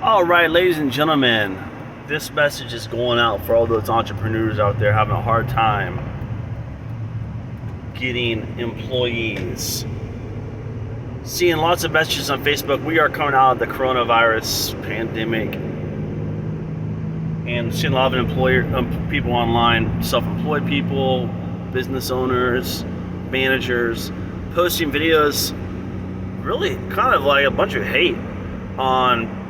All right, ladies and gentlemen, this message is going out for all those entrepreneurs out there having a hard time getting employees. Seeing lots of messages on Facebook. We are coming out of the coronavirus pandemic and seeing a lot of people online, self-employed people, business owners, managers, posting videos, really kind of like a bunch of hate on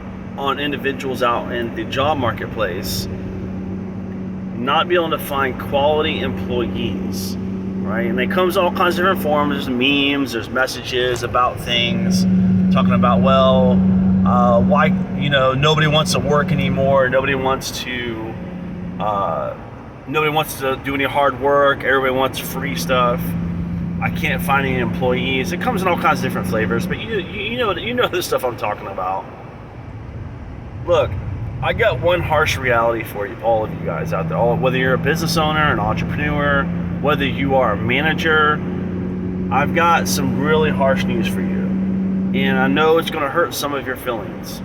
individuals out in the job marketplace not being able to find quality employees, right? And it comes all kinds of different forms. There's memes, there's messages about things, talking about, why, nobody wants to work anymore, nobody wants to do any hard work, everybody wants free stuff, I can't find any employees. It comes in all kinds of different flavors, but you know the stuff I'm talking about. Look, I got one harsh reality for you, all of you guys out there. Whether you're a business owner, an entrepreneur, whether you are a manager, I've got some really harsh news for you. And I know it's going to hurt some of your feelings.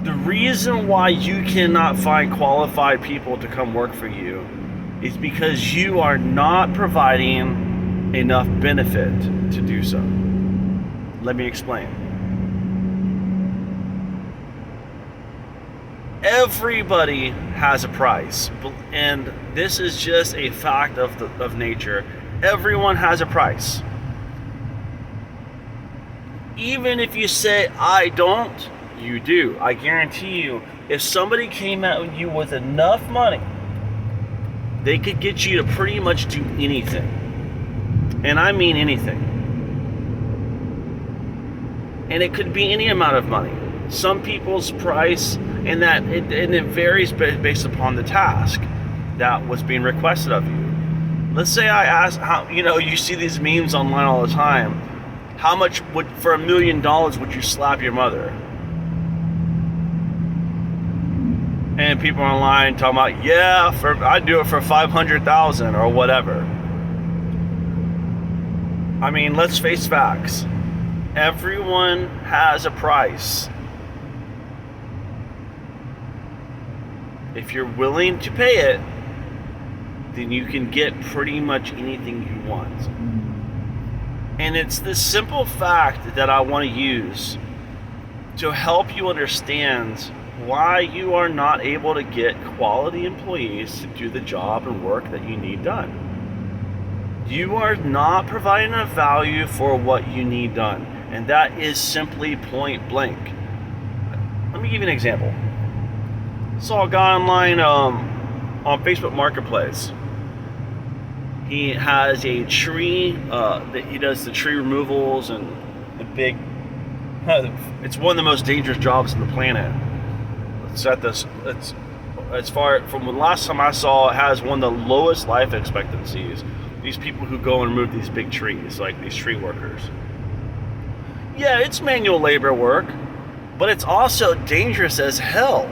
The reason why you cannot find qualified people to come work for you is because you are not providing enough benefit to do so. Let me explain. Everybody has a price, and this is just a fact of nature. Everyone has a price. Even if you say, I don't, you do. I guarantee you, if somebody came at you with enough money, they could get you to pretty much do anything. And I mean anything. And it could be any amount of money. Some people's price, and it varies based upon the task that was being requested of you. Let's say I ask, you see these memes online all the time. How much for $1 million would you slap your mother? And people online talking about, I'd do it for $500,000 or whatever. I mean, let's face facts. Everyone has a price. If you're willing to pay it, then you can get pretty much anything you want. And it's this simple fact that I want to use to help you understand why you are not able to get quality employees to do the job and work that you need done. You are not providing enough value for what you need done. And that is simply point blank. Let me give you an example. Saw a guy online on Facebook Marketplace. He has a tree that he does the tree removals and the big. It's one of the most dangerous jobs on the planet. It's as far from the last time I saw, it has one of the lowest life expectancies. These people who go and remove these big trees, like these tree workers. Yeah, it's manual labor work, but it's also dangerous as hell.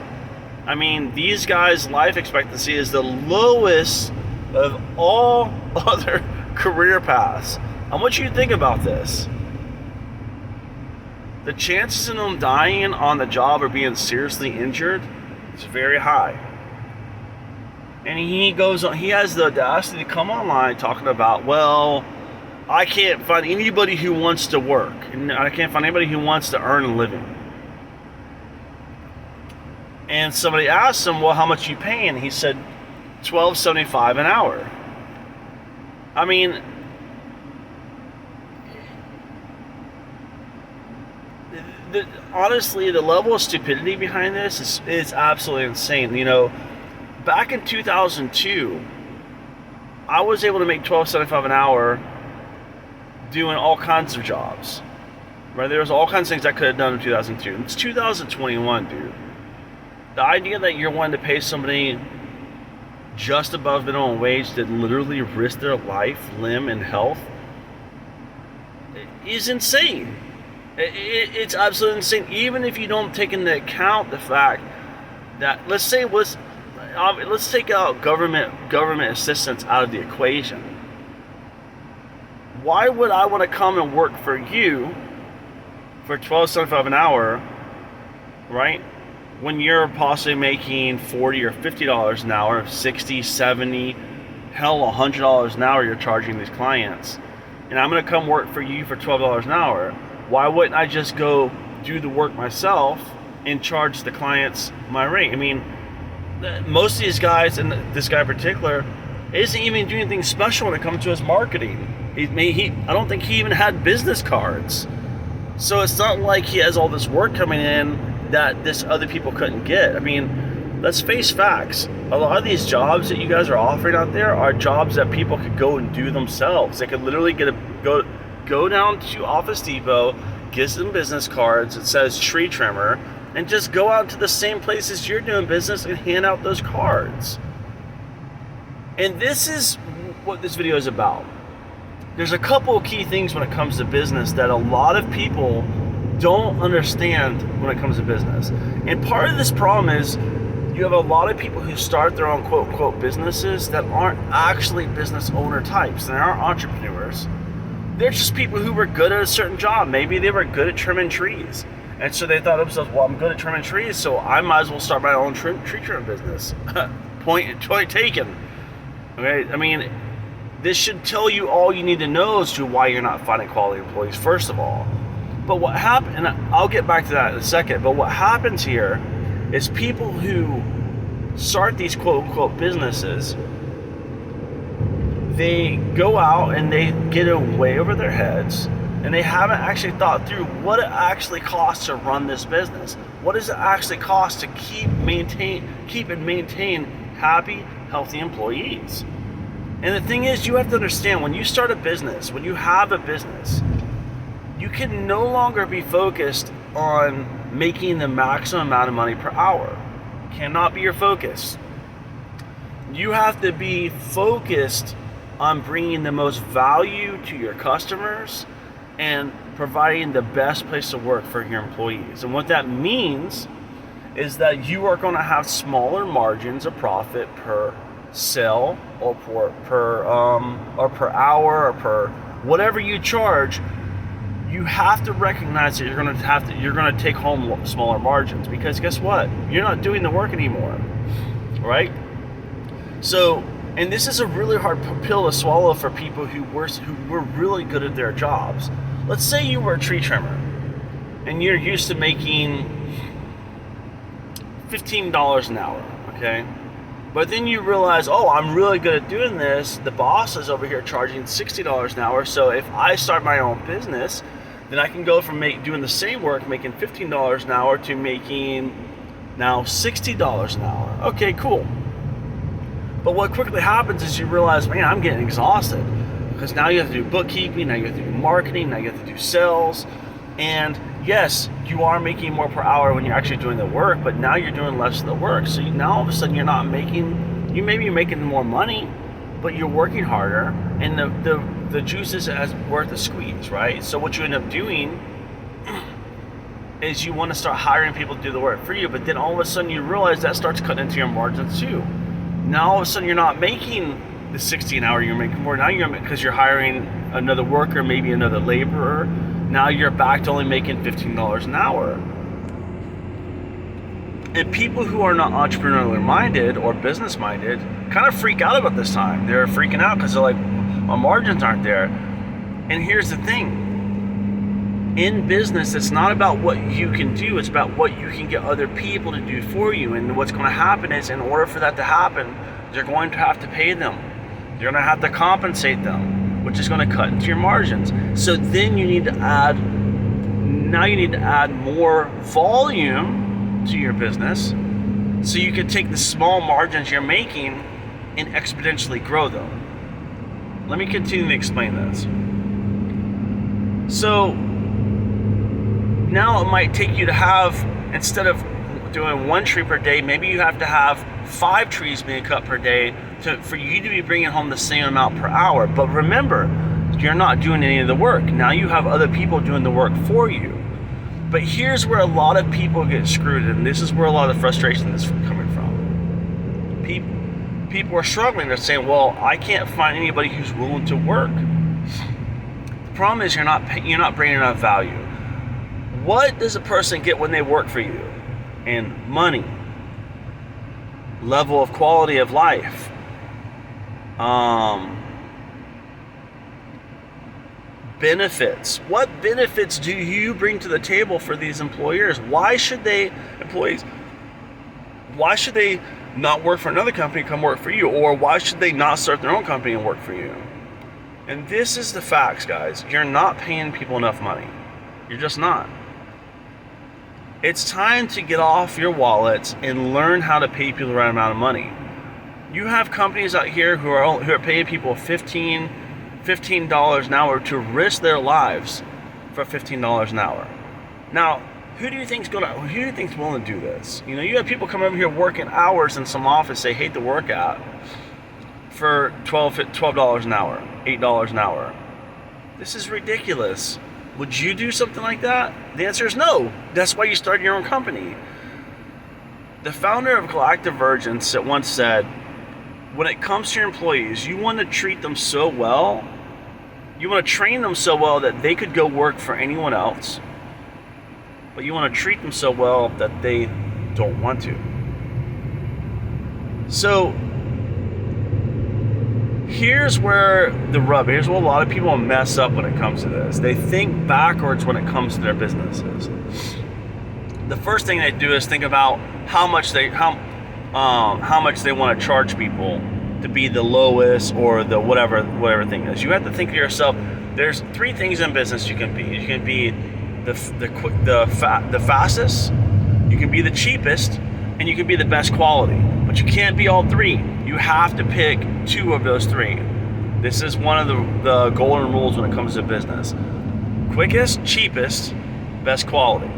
I mean, these guys' life expectancy is the lowest of all other career paths. I want you to think about this. The chances of them dying on the job or being seriously injured is very high. And he goes on, he has the audacity to come online talking about, I can't find anybody who wants to work, and I can't find anybody who wants to earn a living. And somebody asked him, how much are you paying? He said, $12.75 an hour. I mean, honestly, the level of stupidity behind this is absolutely insane. Back in 2002, I was able to make $12.75 an hour doing all kinds of jobs. Right? There was all kinds of things I could have done in 2002. It's 2021, dude. The idea that you're wanting to pay somebody just above minimum wage that literally risk their life, limb, and health is insane. It's absolutely insane. Even if you don't take into account the fact that, let's take out government assistance out of the equation. Why would I want to come and work for you for $12.75 an hour right? When you're possibly making $40 or $50 an hour, 60, 70, hell, $100 an hour you're charging these clients, and I'm going to come work for you for $12 an hour, why wouldn't I just go do the work myself and charge the clients my rate? I mean, most of these guys, and this guy in particular, isn't even doing anything special when it comes to his marketing. I don't think he even had business cards. So it's not like he has all this work coming in that this other people couldn't get. I mean, let's face facts. A lot of these jobs that you guys are offering out there are jobs that people could go and do themselves. They could literally go down to Office Depot, get some business cards that says tree trimmer, and just go out to the same places you're doing business and hand out those cards. And this is what this video is about. There's a couple of key things when it comes to business that a lot of people don't understand when it comes to business. And part of this problem is you have a lot of people who start their own quote unquote businesses that aren't actually business owner types. They aren't entrepreneurs. They're just people who were good at a certain job. Maybe they were good at trimming trees. And so they thought to themselves, well, I'm good at trimming trees, so I might as well start my own tree trimming business. Point taken. Okay, I mean, this should tell you all you need to know as to why you're not finding quality employees, first of all. But what happened, and I'll get back to that in a second, but what happens here is people who start these quote unquote businesses, they go out and they get it way over their heads, and they haven't actually thought through what it actually costs to run this business. What does it actually cost to keep and maintain happy, healthy employees? And the thing is, you have to understand, when you start a business, when you have a business, you can no longer be focused on making the maximum amount of money per hour. Cannot be your focus. You have to be focused on bringing the most value to your customers and providing the best place to work for your employees. And what that means is that you are going to have smaller margins of profit per sale or per hour or per whatever you charge. You have to recognize that you're going to take home smaller margins, because guess what? You're not doing the work anymore, right? So, and this is a really hard pill to swallow for people who were really good at their jobs. Let's say you were a tree trimmer and you're used to making $15 an hour, okay? But then you realize, oh, I'm really good at doing this. The boss is over here charging $60 an hour. So if I start my own business, then I can go from doing the same work, making $15 an hour, to making now $60 an hour. Okay, cool. But what quickly happens is you realize, man, I'm getting exhausted, because now you have to do bookkeeping, now you have to do marketing, now you have to do sales. And yes, you are making more per hour when you're actually doing the work, but now you're doing less of the work. So now all of a sudden you're not making, you're making more money, but you're working harder, and the juice is worth the squeeze, right? So what you end up doing is you want to start hiring people to do the work for you, but then all of a sudden you realize that starts cutting into your margins too. Now all of a sudden you're not making the 60 an hour, you're making more. Now because you're hiring another worker, maybe another laborer. Now you're back to only making $15 an hour. And people who are not entrepreneurially minded or business minded kind of freak out about this time. They're freaking out because they're like, my margins aren't there. And here's the thing. In business, it's not about what you can do, it's about what you can get other people to do for you. And what's going to happen is, in order for that to happen, you're going to have to pay them. You're going to have to compensate them, which is going to cut into your margins. So then you need to add more volume to your business, so you can take the small margins you're making and exponentially grow them. Let me continue to explain this. So now it might take you to have, instead of doing 1 tree per day, maybe you have to have 5 trees being cut per day for you to be bringing home the same amount per hour. But remember, you're not doing any of the work. Now you have other people doing the work for you. But here's where a lot of people get screwed, and this is where a lot of the frustration is coming from. People are struggling. They're saying, well, I can't find anybody who's willing to work. The problem is you're not bringing enough value. What does a person get when they work for you? and money, level of quality of life, benefits. What benefits do you bring to the table for these employers? Why should they not work for another company, come work for you? Or why should they not start their own company and work for you? And this is the facts, guys. You're not paying people enough money. You're just not. It's time to get off your wallets and learn how to pay people the right amount of money. You have companies out here who are paying people $15 an hour to risk their lives for $15 an hour. Now, who do you think's willing to do this? You know, you have people come over here working hours in some office they hate to work at for $12 an hour, $8 an hour. This is ridiculous. Would you do something like that? The answer is no. That's why you started your own company. The founder of Galactic Virgins once said, when it comes to your employees, you want to treat them so well, you want to train them so well that they could go work for anyone else, but you want to treat them so well that they don't want to. So here's where here's where a lot of people mess up when it comes to this. They think backwards when it comes to their businesses. The first thing they do is think about how much they want to charge people to be the lowest or the whatever thing is. You have to think to yourself, there's three things in business you can be. You can be the fastest, you can be the cheapest, and you can be the best quality. But you can't be all three. You have to pick two of those three. This is one of the golden rules when it comes to business. Quickest, cheapest, best quality.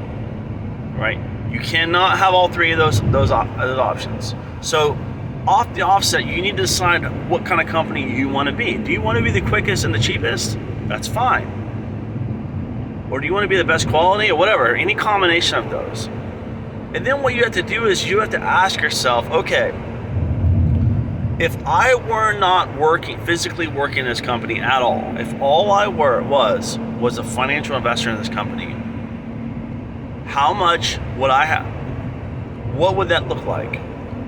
Right? You cannot have all three of those options. So off the offset, you need to decide what kind of company you want to be. Do you want to be the quickest and the cheapest? That's fine. Or do you want to be the best quality or whatever? Any combination of those. And then what you have to do is you have to ask yourself, okay, if I were not physically working in this company at all, if all I was a financial investor in this company, how much would I have? What would that look like?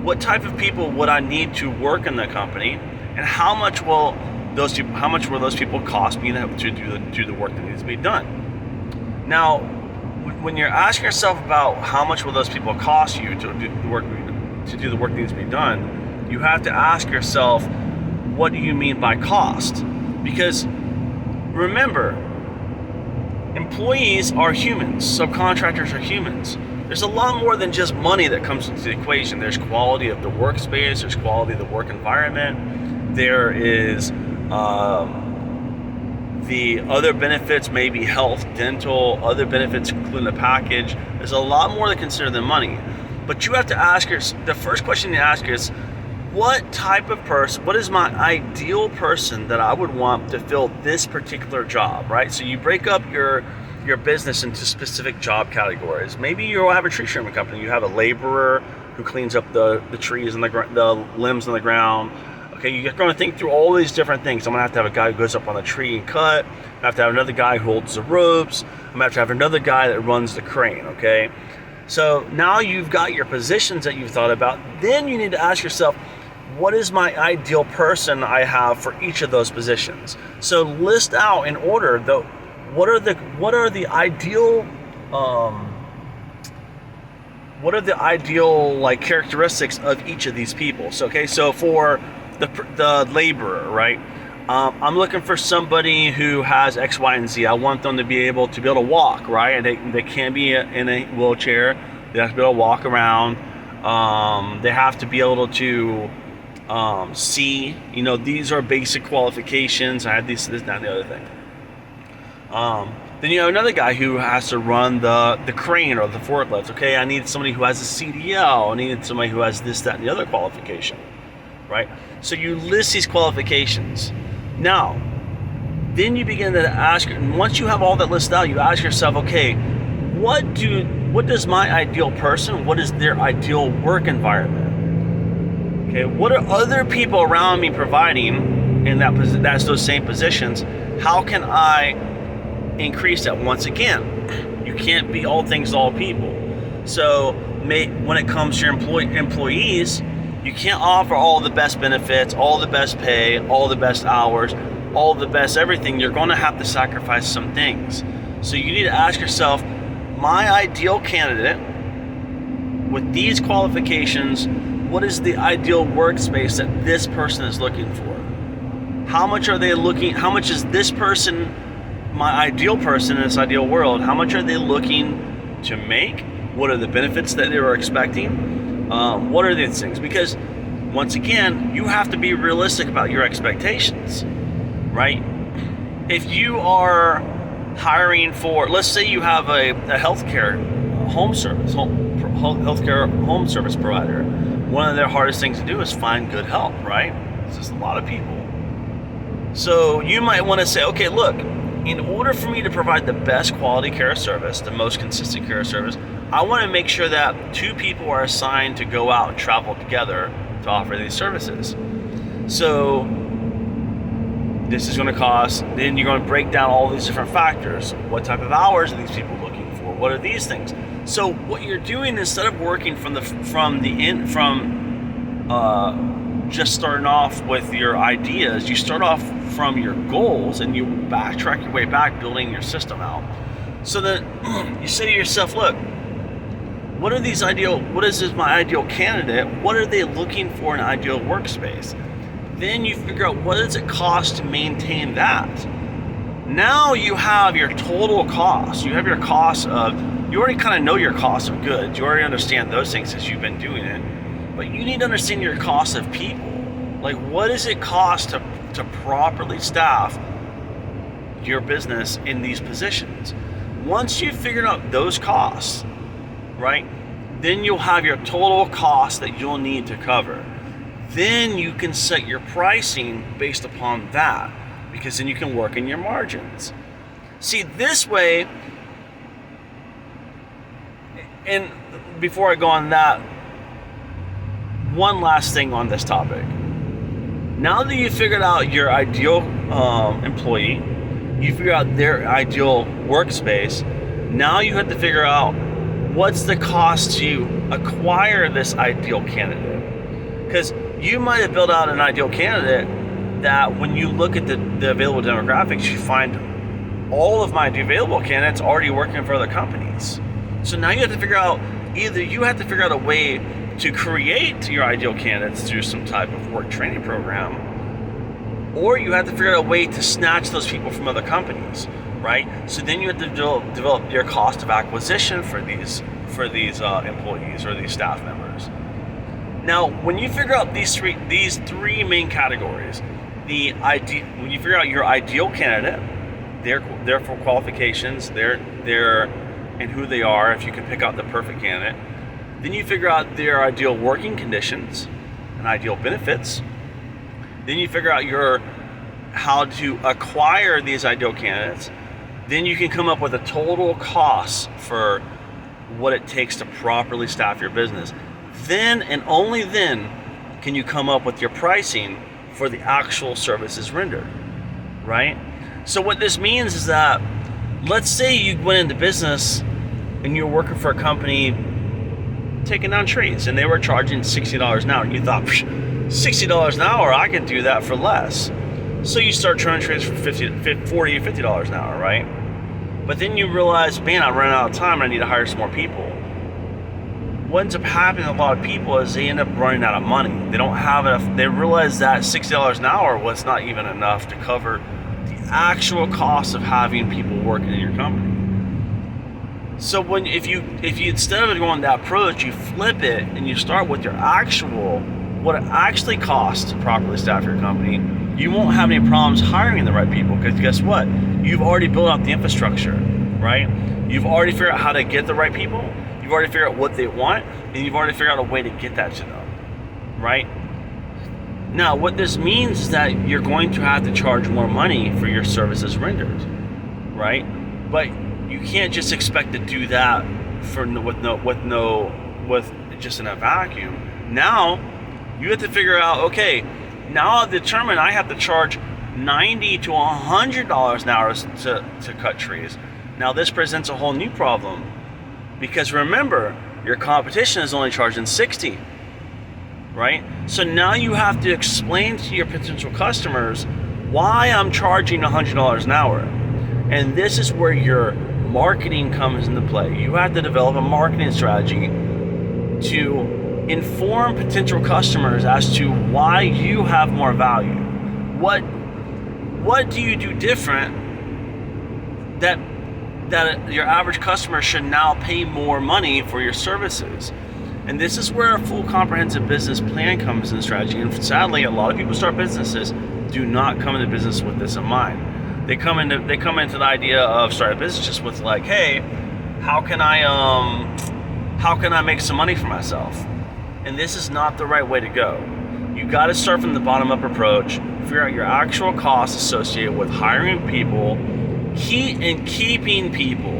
What type of people would I need to work in the company? And how much will those people cost me to do the work that needs to be done? Now, when you're asking yourself about how much will those people cost you to do the work that needs to be done, you have to ask yourself, what do you mean by cost? Because remember, employees are humans, subcontractors are humans. There's a lot more than just money that comes into the equation. There's quality of the workspace, there's quality of the work environment, there is the other benefits, maybe health, dental, other benefits including the package. There's a lot more to consider than money. But you have to ask the first question you ask is, what type of person, what is my ideal person that I would want to fill this particular job, right? So you break up your business into specific job categories. Maybe you'll have a tree trimming company. You have a laborer who cleans up the trees and the limbs on the ground. Okay, you're going to think through all these different things. I'm going to have a guy who goes up on the tree and cut. I have to have another guy who holds the ropes. I'm going to have another guy that runs the crane, okay? So now you've got your positions that you've thought about. Then you need to ask yourself, what is my ideal person I have for each of those positions? So list out in order what are the ideal like characteristics of each of these people. So so for the laborer, right? I'm looking for somebody who has X, Y, and Z. I want them to be able to walk, right? And they can't be in a wheelchair. They have to be able to walk around. They have to be able to see. You know, these are basic qualifications. I have this, that, and the other thing. Then you have another guy who has to run the crane or the forklift. Okay, I need somebody who has a CDL. I need somebody who has this, that, and the other qualification, right? So you list these qualifications. Now, then you begin to ask, and once you have all that listed out, you ask yourself, okay, what does my ideal person, what is their ideal work environment? Okay, what are other people around me providing in that's those same positions? How can I increase that? Once again, you can't be all things to all people. So when it comes to your employees, you can't offer all the best benefits, all the best pay, all the best hours, all the best everything. You're going to have to sacrifice some things. So you need to ask yourself, my ideal candidate with these qualifications, what is the ideal workspace that this person is looking for? How much is this person, my ideal person in this ideal world, how much are they looking to make? What are the benefits that they were expecting? What are these things? Because once again, you have to be realistic about your expectations, right? If you are hiring for, let's say you have a healthcare healthcare home service provider, one of their hardest things to do is find good help, right? It's just a lot of people. So you might want to say, okay, look, in order for me to provide the best quality care service, the most consistent care service, I want to make sure that 2 people are assigned to go out and travel together to offer these services. So this is going to cost, then you're going to break down all these different factors. What type of hours are these people looking for? What are these things? So what you're doing, instead of working just starting off with your ideas, you start off from your goals and you backtrack your way back, building your system out. So that you say to yourself, look, what is my ideal candidate? What are they looking for in an ideal workspace? Then you figure out, what does it cost to maintain that? Now you have your total cost. You have your cost of, you already kind of know your cost of goods. You already understand those things as you've been doing it. But you need to understand your cost of people. Like, what does it cost to properly staff your business in these positions? Once you've figured out those costs, right, then you'll have your total cost that you'll need to cover. Then you can set your pricing based upon that, because then you can work in your margins. See, this way, and before I go on that, one last thing on this topic. Now that you figured out your ideal employee, you figure out their ideal workspace, now you have to figure out what's the cost to acquire this ideal candidate. Because you might have built out an ideal candidate that when you look at the available demographics, you find all of my available candidates already working for other companies. So now you have to figure out, either you have to figure out a way to create your ideal candidates through some type of work training program, or you have to figure out a way to snatch those people from other companies, right? So then you have to develop your cost of acquisition for these employees or these staff members. Now, when you figure out these three main categories, when you figure out your ideal candidate, their qualifications, their and who they are, if you can pick out the perfect candidate, then you figure out their ideal working conditions and ideal benefits. Then you figure out how to acquire these ideal candidates. Then you can come up with a total cost for what it takes to properly staff your business. Then and only then can you come up with your pricing for the actual services rendered, right? So what this means is that, let's say you went into business and you're working for a company taking down trees and they were charging $60 an hour, and you thought, $60 an hour, I can do that for less. So you start trimming trees for $40 or $50 an hour, right? But then you realize, man, I'm running out of time, I need to hire some more people. What ends up happening to a lot of people is they end up running out of money. They don't have enough. They realize that $60 an hour was not even enough to cover the actual cost of having people working in your company. So if you instead of going that approach, you flip it and you start with what it actually costs to properly staff your company, you won't have any problems hiring the right people, because guess what? You've already built out the infrastructure, right? You've already figured out how to get the right people. You've already figured out what they want, and you've already figured out a way to get that to them, right? Now, what this means is that you're going to have to charge more money for your services rendered, right? But you can't just expect to do that with just in a vacuum. Now, you have to figure out, okay, now I've determined I have to charge $90 to $100 an hour to cut trees. Now, this presents a whole new problem. Because remember, Your competition is only charging 60, right? So now you have to explain to your potential customers why I'm charging $100 an hour. And this is where your marketing comes into play. You have to develop a marketing strategy to inform potential customers as to why you have more value. What do you do different that your average customer should now pay more money for your services? And this is where a full comprehensive business plan comes in strategy. And sadly, a lot of people start businesses do not come into business with this in mind. They come into the idea of starting a business just with like, hey, how can I make some money for myself? And this is not the right way to go. You got to start from the bottom up approach, figure out your actual costs associated with hiring people, and keeping people.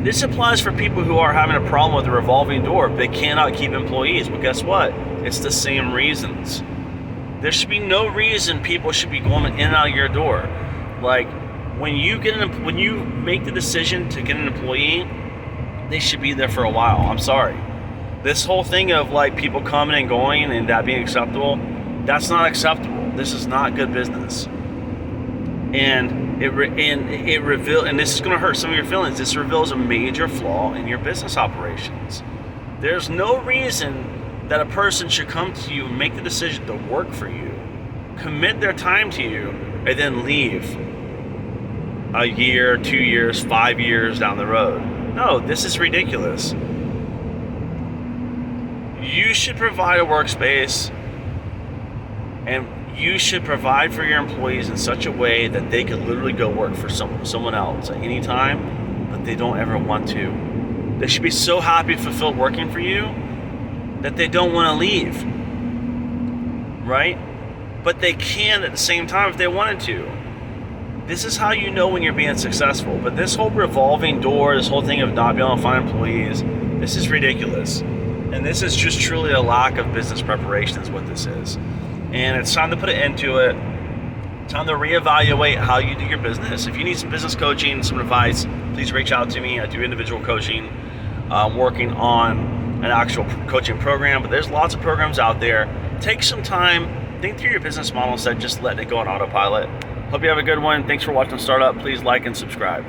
This applies for people who are having a problem with a revolving door. They cannot keep employees. Well, guess what? It's the same reasons. There should be no reason people should be going in and out of your door. Like when you make the decision to get an employee, they should be there for a while. I'm sorry. This whole thing of like people coming and going and that being acceptable, that's not acceptable. This is not good business. And this is going to hurt some of your feelings. This reveals a major flaw in your business operations. There's no reason that a person should come to you and make the decision to work for you, commit their time to you, and then leave a year, 2 years, 5 years down the road. No, this is ridiculous. You should provide a workspace, and you should provide for your employees in such a way that they could literally go work for someone else at any time, but they don't ever want to. They should be so happy, fulfilled working for you that they don't want to leave, right? But they can at the same time if they wanted to. This is how you know when you're being successful. But this whole revolving door, this whole thing of not being able to find employees, this is ridiculous. And this is just truly a lack of business preparation is what this is. And it's time to put an end to it. Time to reevaluate how you do your business. If you need some business coaching, some advice, please reach out to me. I do individual coaching. I'm working on an actual coaching program, but there's lots of programs out there. Take some time, think through your business model instead of just letting it go on autopilot. Hope you have a good one. Thanks for watching Startup. Please like and subscribe.